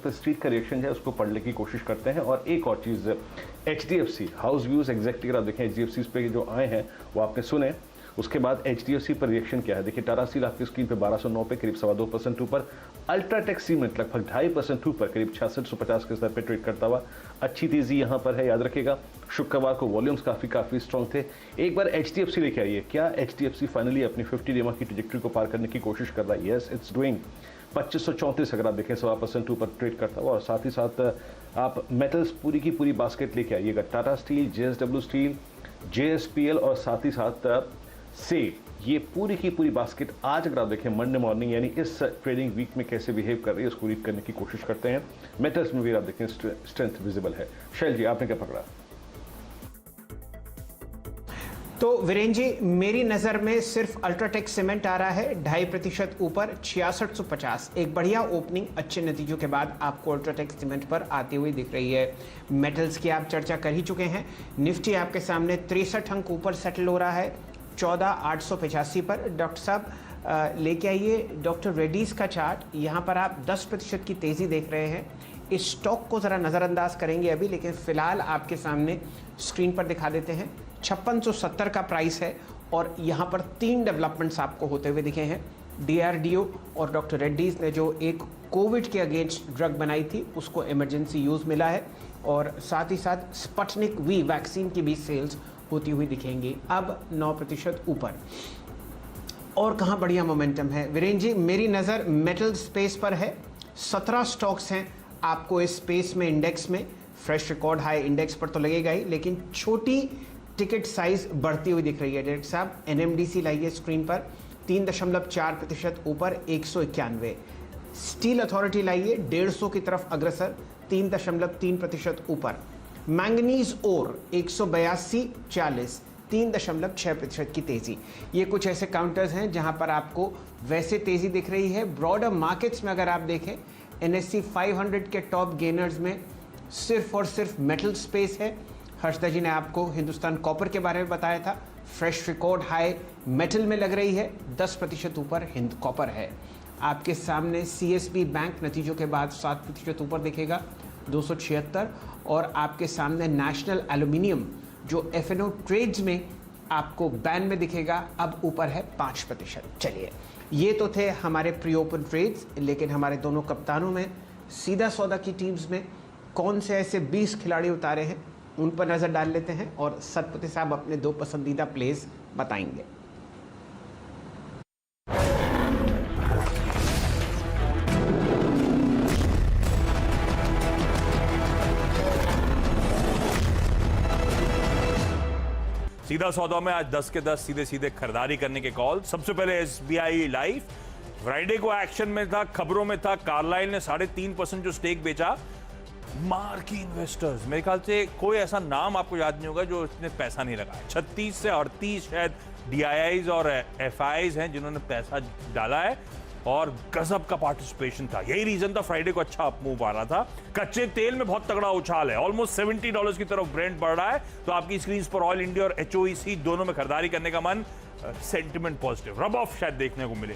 पे स्ट्रीट का रिएक्शन है उसको पढ़ने की कोशिश करते हैं। और एक और चीज़, HDFC हाउस व्यूज़ एग्जैक्टली अगर आप देखें HDFC पे जो आए हैं वो आपने सुने, उसके बाद HDFC पर रिएक्शन क्या है। देखिए टाटा स्टील आपकी स्क्रीन पे 1209 पे करीब 2.25% ऊपर, अल्ट्राटेक सीमेंट लगभग 2.5% ऊपर करीब 6650 के स्तर पे ट्रेड करता हुआ। अच्छी तेजी यहाँ पर है, याद रखिएगा शुक्रवार को वॉल्यूम्स काफ़ी स्ट्रॉन्ग थे। एक बार HDFC लेके आइए, क्या HDFC फाइनली अपनी 50 EMA की ट्रैजेक्टरी को पार करने की कोशिश कर रहा है? Yes it's doing. 2534 अगर आप देखें 1.25% ऊपर ट्रेड करता हुआ। और साथ ही साथ आप मेटल्स पूरी की पूरी बास्केट लेके आइएगा, Tata steel, JSW steel, JSPL और साथ ही साथ से ये पूरी की पूरी बास्केट आज अगर आप देखें मंडे मॉर्निंग यानी इस ट्रेडिंग वीक में कैसे बिहेव कर रही है उसको रीड करने की कोशिश करते हैं। मेटल्स में भी आप देखें स्ट्रेंथ विजिबल है। शैल जी आपने क्या पकड़ा? तो वीरेन जी मेरी नज़र में सिर्फ अल्ट्राटेक सीमेंट आ रहा है 2.5% ऊपर 6650। एक बढ़िया ओपनिंग अच्छे नतीजों के बाद आपको अल्ट्राटेक सीमेंट पर आती हुई दिख रही है। मेटल्स की आप चर्चा कर ही चुके हैं। निफ्टी आपके सामने 63 अंक ऊपर सेटल हो रहा है 14,885 पर। डॉक्टर साहब लेके आइए डॉक्टर रेड्डीज का चार्ट। यहाँ पर आप 10% की तेज़ी देख रहे हैं। इस स्टॉक को ज़रा नज़रअंदाज करेंगे अभी, लेकिन फ़िलहाल आपके सामने स्क्रीन पर दिखा देते हैं। 5670 का प्राइस है और यहाँ पर 3 डेवलपमेंट्स आपको होते हुए दिखे हैं। DRDO और डॉक्टर रेड्डीज़ ने जो एक कोविड के अगेंस्ट ड्रग बनाई थी उसको इमरजेंसी यूज़ मिला है, और साथ ही साथ स्पुतनिक वी वैक्सीन की भी सेल्स होती हुई दिखेंगी अब 9% ऊपर। और कहाँ बढ़िया मोमेंटम है वीरेन जी? मेरी नज़र मेटल स्पेस पर है। 17 स्टॉक्स हैं आपको इस स्पेस में, इंडेक्स में। फ्रेश रिकॉर्ड हाई इंडेक्स पर तो लगेगा ही, लेकिन छोटी टिकट साइज बढ़ती हुई दिख रही है। डायरेक्टर साहब NMDC लाइए स्क्रीन पर, 3.4% ऊपर 191। स्टील अथॉरिटी लाइए 150 की तरफ अग्रसर 3.3% ऊपर। मैंगनीज ओर 182.40 3.6% की तेजी। ये कुछ ऐसे काउंटर्स हैं जहां पर आपको वैसे तेजी दिख रही है। ब्रॉडर मार्केट्स में अगर आप देखें NSE 500 के टॉप गेनर्स में सिर्फ और सिर्फ मेटल स्पेस है। हर्षदा जी ने आपको हिंदुस्तान कॉपर के बारे में बताया था, फ्रेश रिकॉर्ड हाई मेटल में लग रही है, 10% ऊपर हिंद कॉपर है। आपके सामने CSB बैंक नतीजों के बाद 7% ऊपर दिखेगा 276, और आपके सामने नेशनल एल्यूमिनियम जो FNO ट्रेड्स में आपको बैन में दिखेगा अब ऊपर है 5%। चलिए ये तो थे हमारे प्री ओपन ट्रेड्स, लेकिन हमारे दोनों कप्तानों में सीधा सौदा की टीम्स में कौन से ऐसे 20 खिलाड़ी उतारे हैं उन पर नज़र डाल लेते हैं, और सतपति साहब अपने 2 पसंदीदा प्लेस बताएंगे। सीधा सौदा में आज 10 के 10 सीधे सीधे खरीदारी करने के कॉल। सबसे पहले SBI लाइफ फ्राइडे को एक्शन में था, खबरों में था। कार्लाइल ने 3.5% जो स्टेक बेचा। मार्की इन्वेस्टर्स, मेरे ख्याल से कोई ऐसा नाम आपको याद नहीं होगा जो इसने पैसा नहीं लगाया। 36 से 38 शायद DIIs और FIs हैं जिन्होंने पैसा डाला है, और गजब का पार्टिसिपेशन था। यही रीजन था फ्राइडे को अच्छा अप मूव आ रहा था। कच्चे तेल में बहुत तगड़ा उछाल है, ऑलमोस्ट $70 की तरफ ब्रेंट बढ़ रहा है। तो आपकी स्क्रीन पर ऑयल इंडिया और HOEC दोनों में खरीदारी करने का मन, सेंटिमेंट पॉजिटिव, रब ऑफ शायद देखने को मिले।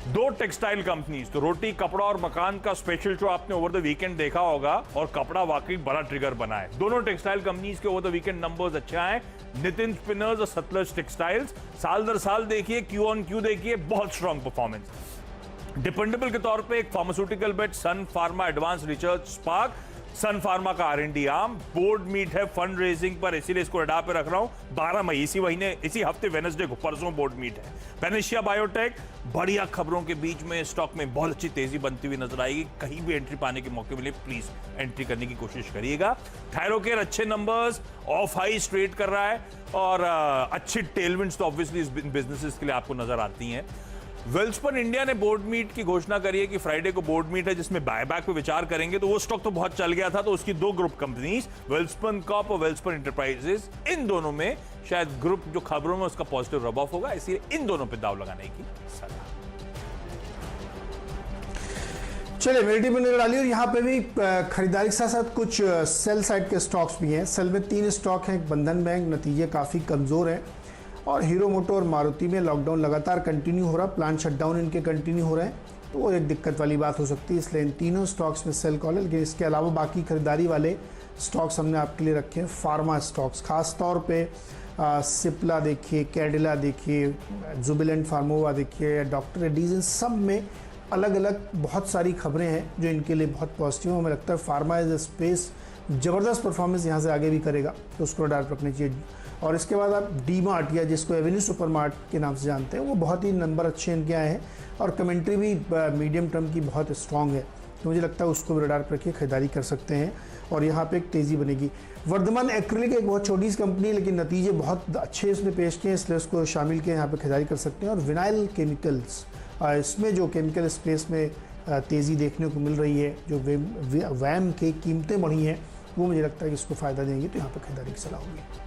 2 टेक्सटाइल कंपनीज, तो रोटी कपड़ा और मकान का स्पेशल शो आपने ओवर द वीकेंड देखा होगा, और कपड़ा वाकई बड़ा ट्रिगर बना है। दोनों टेक्सटाइल कंपनीज के ओवर द वीकेंड नंबर्स अच्छे आए। नितिन स्पिनर्स और सतलज टेक्सटाइल्स साल दर साल देखिए, Q on Q देखिए, बहुत स्ट्रॉन्ग परफॉर्मेंस। डिपेंडेबल के तौर पे एक फार्मास्यूटिकल बेट सन फार्मा एडवांस रिसर्च स्पार्क, सन फार्मा का R&D आर्म। बोर्ड मीट है फंड रेजिंग पर, इसीलिए इसको हटा पे रख रहा हूं। 12 मई इसी महीने इसी हफ्ते वेडनेसडे को, परसों बोर्ड मीट है। पेनेशिया बायोटेक, बढ़िया खबरों के बीच में स्टॉक में बहुत अच्छी तेजी बनती हुई नजर आएगी। कहीं भी एंट्री पाने के मौके मिले प्लीज एंट्री करने की कोशिश करिएगा। थायरोकेयर अच्छे नंबर्स, ऑफ हाई स्ट्रेट कर रहा है, और अच्छी टेलविंड्स तो ऑब्वियसली इस बिजनेसेस के लिए आपको नजर आती हैं। वेल्सपन इंडिया ने बोर्ड मीट की घोषणा करी है कि फ्राइडे को बोर्ड मीट है जिसमें बायबैक पे विचार करेंगे। तो वो स्टॉक तो बहुत चल गया था, तो उसकी 2 ग्रुप कंपनीज, वेल्सपन कॉर्प और वेल्सपन इंटरप्राइजेस, इन दोनों में शायद ग्रुप जो खबरों में उसका पॉजिटिव रब ऑफ होगा, इसलिए इन दोनों पे दाव लगाने की सलाह। चलिए मेरी टीम ने डाली, और यहाँ पे भी खरीदारी के साथ साथ कुछ सेल साइड के स्टॉक्स भी हैं। सेल में 3 स्टॉक हैं। बंधन बैंक, नतीजे काफ़ी कमज़ोर हैं, और हीरो मोटो और मारुति में लॉकडाउन लगातार कंटिन्यू हो रहा, प्लांट शटडाउन इनके कंटिन्यू हो रहे हैं। तो वो एक दिक्कत वाली बात हो सकती है, इसलिए इन तीनों स्टॉक्स में सेल कॉल है। लेकिन इसके अलावा बाकी खरीदारी वाले स्टॉक्स हमने आपके लिए रखे हैं। फार्मा स्टॉक्स खास तौर पे सिप्ला देखिए, कैडिला देखिए, जुबिलेंट फार्मोवा देखिए, डॉक्टर रेड्डीज, इन सब में अलग अलग बहुत सारी खबरें हैं जो इनके लिए बहुत पॉजिटिव है। हमें लगता है फार्मा एज ए स्पेस ज़बरदस्त परफॉर्मेंस यहाँ से आगे भी करेगा, तो उसको रडार रखनी चाहिए। और इसके बाद आप डी मार्ट या जिसको एवेन्यू सुपर मार्ट के नाम से जानते हैं, वो बहुत ही नंबर अच्छे इनके आए हैं और कमेंट्री भी मीडियम टर्म की बहुत स्ट्रॉन्ग है, तो मुझे लगता है उसको भी रडार पर रखिए, खरीदारी कर सकते हैं और यहाँ पे एक तेज़ी बनेगी। वर्धमान एक्रिलिक एक बहुत छोटी सी कंपनी है लेकिन नतीजे बहुत अच्छे इसने पेश किए, इसलिए उसको शामिल किए, यहाँ पे खरीदारी कर सकते हैं। और विनाइल केमिकल्स, इसमें जो केमिकल स्पेस में तेज़ी देखने को मिल रही है, जो वैम की कीमतें बढ़ी हैं, वो मुझे लगता है कि इसको फ़ायदा देंगे, तो यहाँ पर खरीदारी की सलाह होगी।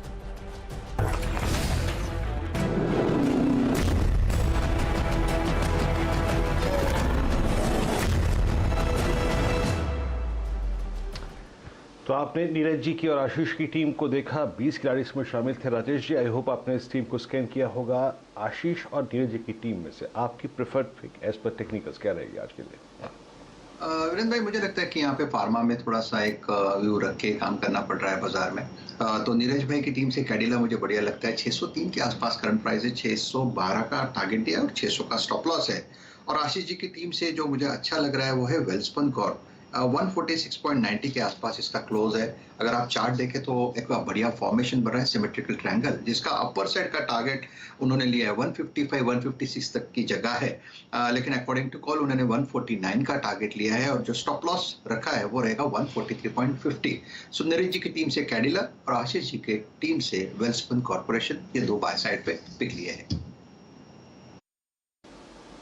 तो आपने नीरज जी की और आशीष की टीम को देखा, 20 खिलाड़ी इसमें शामिल थे। राजेश जी, आई होप आपने इस टीम को स्कैन किया होगा। आशीष और नीरज जी की टीम में से आपकी preferred pick as per technicals क्या रहेगी आज के लिए? वीरेंद्र भाई, मुझे लगता है कि यहाँ पे फार्मा में थोड़ा सा एक व्यू रख के काम करना पड़ रहा है बाजार में। तो नीरज भाई की टीम से कैडिला मुझे बढ़िया लगता है। 603 के आसपास करंट प्राइस है, 612 का टारगेट दिया और 600 का स्टॉप लॉस है। और आशीष जी की टीम से जो मुझे अच्छा लग रहा है वो है वेल्सपन कॉर्प। 146.90 के आसपास इसका क्लोज है। अगर आप चार्ट देखें तो एक बढ़िया फॉर्मेशन बन रहा है, सिमेट्रिकल ट्रायंगल, जिसका अपर साइड का टारगेट उन्होंने लिया है 155 156 तक की जगह है। लेकिन अकॉर्डिंग टू कॉल उन्होंने 149 का टारगेट लिया है और जो स्टॉप लॉस रखा है वो रहेगा 143.50। सुंदरी जी की टीम से कैडिला और आशीष जी की टीम से वेल्सपन कॉर्पोरेशन, ये दो बाय साइड पे पिक लिए हैं।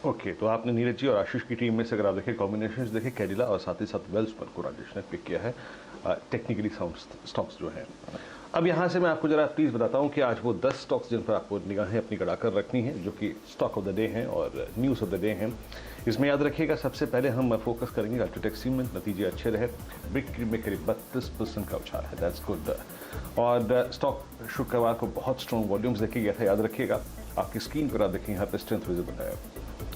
ओके, तो आपने नीरज जी और आशीष की टीम में से अगर आप देखें कॉम्बिनेशन देखें, कैडिला और साथ ही साथ वेल्सपन को राजेश ने पिक किया है, टेक्निकली साउंड स्टॉक्स जो हैं। अब यहाँ से मैं आपको जरा प्लीज़ बताता हूँ कि आज वो 10 स्टॉक्स जिन पर आपको निगाहें अपनी गड़ाकर रखनी है, जो कि स्टॉक ऑफ द डे हैं और न्यूज़ ऑफ द डे हैं। इसमें याद रखिएगा, सबसे पहले हम फोकस करेंगे अल्ट्राटेक सीमेंट, नतीजे अच्छे रहे, बिक्री में करीब 32% का उछाल है, दैट्स गुड। और स्टॉक शुक्रवार को बहुत स्ट्रॉन्ग वॉल्यूम्स देखे गया था, याद रखिएगा। आपकी स्क्रीन पर आप देखें, यहाँ पर स्ट्रेंथ विजिबल है।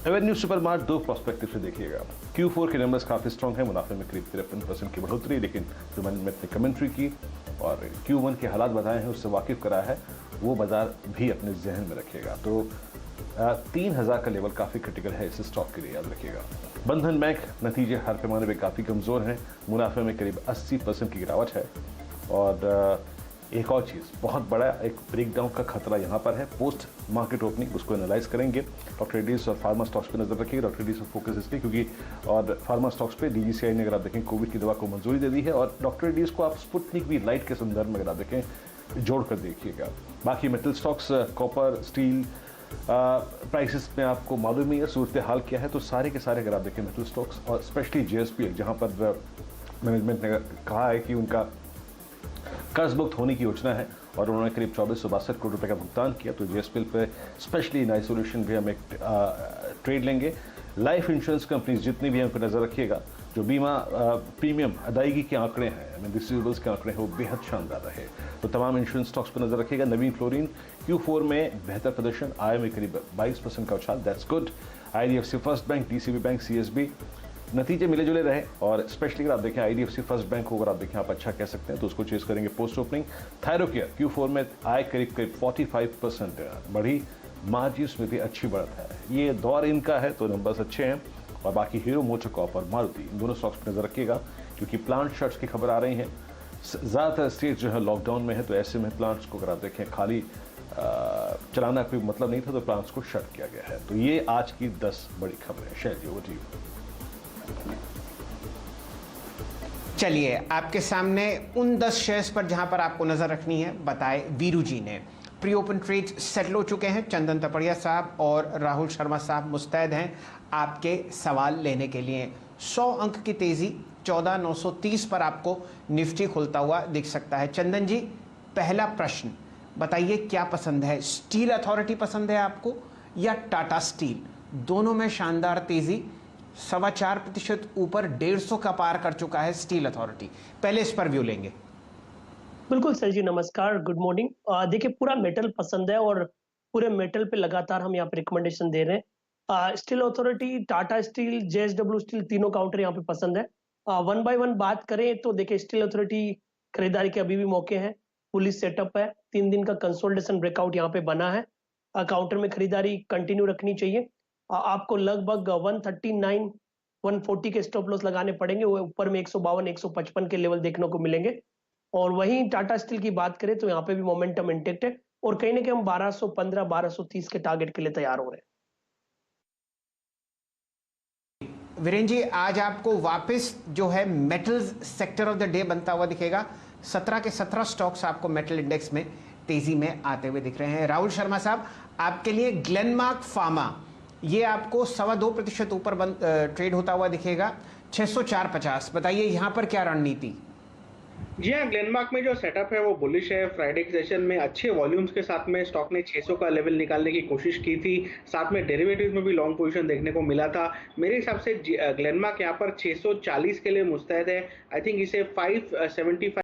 एवेन्यू सुपर मार्ट दो प्रोस्पेक्टिव से देखिएगा। Q4 के नंबर्स काफ़ी स्ट्रॉन्ग है, मुनाफे में करीब 53% की बढ़ोतरी, लेकिन जो मैनेजमेंट ने कमेंट्री की और Q1 के हालात बताए हैं, उससे वाकिफ कराया है, वो बाजार भी अपने जहन में रखिएगा। तो 3000 का लेवल काफ़ी क्रिटिकल है इस स्टॉक के लिए, याद रखिएगा। बंधन बैंक नतीजे हर पैमाने पर काफ़ी कमज़ोर हैं, मुनाफे में करीब 80% की गिरावट है। और एक और चीज़, बहुत बड़ा एक ब्रेकडाउन का खतरा यहाँ पर है पोस्ट मार्केट ओपनिंग, उसको एनालाइज करेंगे। डॉक्टर रेड्डीज और फार्मा स्टॉक्स पे नजर रखिएगा। डॉक्टर रेड्डीज पर फोकस इसलिए क्योंकि और फार्मा स्टॉक्स पे DGCI ने अगर आप देखें कोविड की दवा को मंजूरी दे दी है, और डॉक्टर रेड्डीज को आप स्पुतनिक वी लाइट के संदर्भ में अगर आप देखें जोड़ कर देखिएगा। बाकी metal stocks, copper, steel prices में आपको मालूम ही है सूरत हाल क्या है, तो सारे के सारे अगर आप देखें मेटल स्टॉक्स और स्पेशली JSPL, जहाँ पर मैनेजमेंट ने कहा है कि उनका कर्ज मुक्त होने की योजना है और उन्होंने करीब 2462 करोड़ रुपए का भुगतान किया, तो JSPL पे स्पेशली इन आइसोलेशन भी हम एक ट्रेड लेंगे। लाइफ इंश्योरेंस कंपनीज जितनी भी हैं उन पर नजर रखिएगा। जो बीमा प्रीमियम अदायगी के आंकड़े हैं, रिसीवेबल्स के आंकड़े हैं, वो बेहद शानदार रहे, तो तमाम इंश्योरेंस स्टॉक्स पर नजर रखिएगा। नवीन फ्लोरीन Q4 में बेहतर प्रदर्शन, आय में करीब 22% का उछाल, that's good. IDFC first bank, DCB bank, CSB नतीजे मिले जुले रहे, और स्पेशली अगर आप देखें IDFC फर्स्ट बैंक को अगर आप देखें आप अच्छा कह सकते हैं, तो उसको चेस करेंगे पोस्ट ओपनिंग। थायरोकेयर Q4 में आय करीब 45% बढ़ी, मार्जिन्स में भी अच्छी बढ़त है। ये दौर इनका है तो नंबर्स अच्छे हैं। और बाकी हीरो मोटोकॉर्प और मारुति, इन दोनों स्टॉक्स पर नजर रखिएगा क्योंकि प्लांट शट्स की खबर आ रही है। ज़्यादातर स्टेट जो है लॉकडाउन में है, तो ऐसे में प्लांट्स को अगर आप देखें खाली चलाना कोई मतलब नहीं था, तो प्लांट्स को शट किया गया है। तो ये आज की 10 बड़ी खबरें। शैल ओवर टू यू। चलिए, आपके सामने उन 10 शेयर्स पर जहां पर आपको नजर रखनी है बताए वीरू जी ने। प्री ओपन ट्रेड्स सेटल हो चुके हैं। चंदन तपड़िया साहब और राहुल शर्मा साहब मुस्तैद हैं आपके सवाल लेने के लिए। 100 अंक की तेजी 14,930 पर आपको निफ्टी खुलता हुआ दिख सकता है। चंदन जी, पहला प्रश्न बताइए, क्या पसंद है? स्टील अथॉरिटी पसंद है आपको या टाटा स्टील? दोनों में शानदार तेजी, 4.25% ऊपर 150 का पार कर चुका है स्टील अथॉरिटी। पहले इस पर व्यू लेंगे। बिल्कुल सर जी, नमस्कार, गुड मॉर्निंग। देखिए, पूरा मेटल पसंद है और पूरे मेटल पे लगातार हम यहाँ पे रिकमेंडेशन दे रहे हैं। Steel authority, Tata steel, JSW steel तीनों काउंटर यहाँ पे पसंद है। वन बाय वन बात करें तो देखिए स्टील अथॉरिटी खरीदारी के अभी भी मौके हैं, पुलिस सेटअप है, 3 दिन का कंसोलिडेशन ब्रेकआउट यहाँ पे बना है। काउंटर में खरीदारी कंटिन्यू रखनी चाहिए। आपको लगभग 139 140 के स्टॉप लॉस लगाने पड़ेंगे, वो ऊपर में 152 155 के लेवल देखने को मिलेंगे। और वहीं टाटा स्टील की बात करें तो यहाँ पे भी मोमेंटम इंटेक्ट है और कहीं ना कहीं हम 1215 1230 के टारगेट के लिए तैयार हो रहे हैं। वीरेन जी, आज आपको वापस जो है metals sector of the day बनता हुआ दिखेगा। 17 के 17 स्टॉक्स आपको मेटल इंडेक्स में तेजी में आते हुए दिख रहे हैं। राहुल शर्मा साहब, आपके लिए ग्लेनमार्क फार्मा, ये आपको 2.25% ऊपर ट्रेड होता हुआ दिखेगा, 604.50। बताइए यहाँ पर क्या रणनीति? जी हाँ, ग्लेनमार्क में जो सेटअप है वो बुलिश है। फ्राइडे के सेशन में अच्छे वॉल्यूम्स के साथ में स्टॉक ने 600 का लेवल निकालने की कोशिश की थी, साथ में डेरिवेटिव्स में भी लॉन्ग पोजीशन देखने को मिला था। मेरे हिसाब से ग्लेनमार्क यहाँ पर 640 के लिए मुस्तैद है। आई थिंक इसे 575